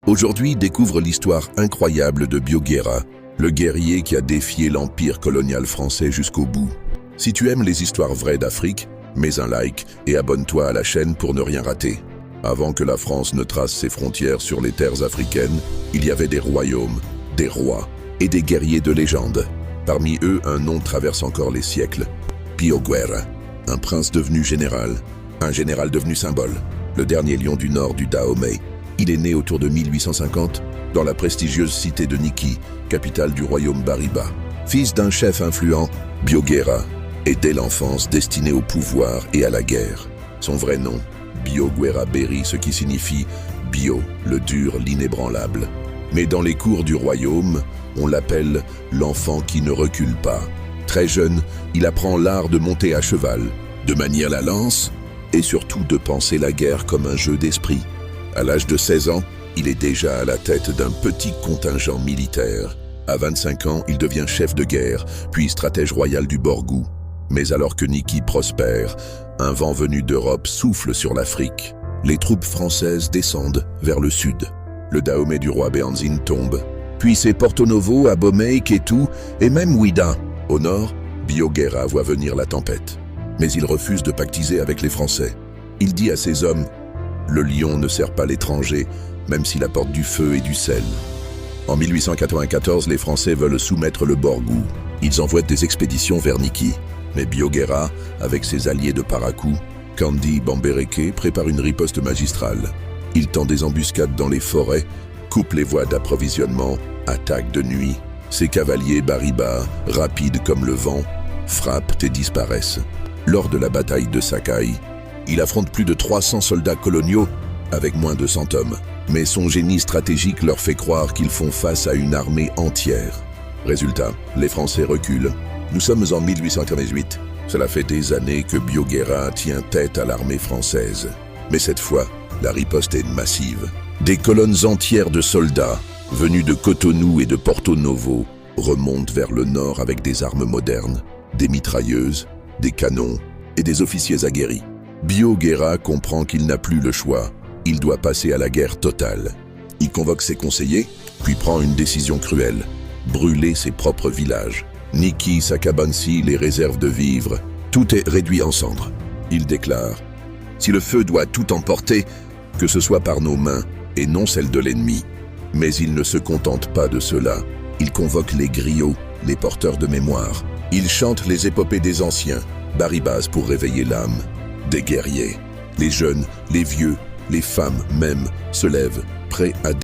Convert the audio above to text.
Aujourd'hui, découvre l'histoire incroyable de Bioguerra, le guerrier qui a défié l'empire colonial français jusqu'au bout. Si tu aimes les histoires vraies d'Afrique, mets un like et abonne-toi à la chaîne pour ne rien rater. Avant que la France ne trace ses frontières sur les terres africaines, il y avait des royaumes, des rois et des guerriers de légende. Parmi eux, un nom traverse encore les siècles. Bioguerra, un prince devenu général, un général devenu symbole, le dernier lion du nord du Dahomey. Il est né autour de 1850 dans la prestigieuse cité de Niki, capitale du royaume Bariba. Fils d'un chef influent, Bioguerra est dès l'enfance destiné au pouvoir et à la guerre. Son vrai nom, Bioguerra Berry, ce qui signifie bio, le dur, l'inébranlable. Mais dans les cours du royaume, on l'appelle l'enfant qui ne recule pas. Très jeune, il apprend l'art de monter à cheval, de manier la lance et surtout de penser la guerre comme un jeu d'esprit. À l'âge de 16 ans, il est déjà à la tête d'un petit contingent militaire. À 25 ans, il devient chef de guerre, puis stratège royal du Borgou. Mais alors que Niki prospère, un vent venu d'Europe souffle sur l'Afrique. Les troupes françaises descendent vers le sud. Le Dahomey du roi Béhanzine tombe. Puis c'est Porto Novo, Abomey, Kétou et même Ouidah. Au nord, Bioguerra voit venir la tempête. Mais il refuse de pactiser avec les Français. Il dit à ses hommes: le lion ne sert pas l'étranger, même s'il apporte du feu et du sel. En 1894, les Français veulent soumettre le Borgou. Ils envoient des expéditions vers Niki. Mais Bioguerra, avec ses alliés de Parakou, Kandi, Bambereke, prépare une riposte magistrale. Il tend des embuscades dans les forêts, coupe les voies d'approvisionnement, attaque de nuit. Ses cavaliers Bariba, rapides comme le vent, frappent et disparaissent. Lors de la bataille de Sakai, il affronte plus de 300 soldats coloniaux avec moins de 100 hommes. Mais son génie stratégique leur fait croire qu'ils font face à une armée entière. Résultat, les Français reculent. Nous sommes en 1898. Cela fait des années que Bioguerra tient tête à l'armée française. Mais cette fois, la riposte est massive. Des colonnes entières de soldats, venus de Cotonou et de Porto Novo, remontent vers le nord avec des armes modernes, des mitrailleuses, des canons et des officiers aguerris. Bioguerra comprend qu'il n'a plus le choix. Il doit passer à la guerre totale. Il convoque ses conseillers, puis prend une décision cruelle: brûler ses propres villages. Niki, Sakabansi, les réserves de vivres, tout est réduit en cendres. Il déclare: si le feu doit tout emporter, que ce soit par nos mains et non celles de l'ennemi. Mais il ne se contente pas de cela. Il convoque les griots, les porteurs de mémoire. Il chante les épopées des anciens, Baribas, pour réveiller l'âme des guerriers. Les jeunes, les vieux, les femmes même se lèvent, prêts à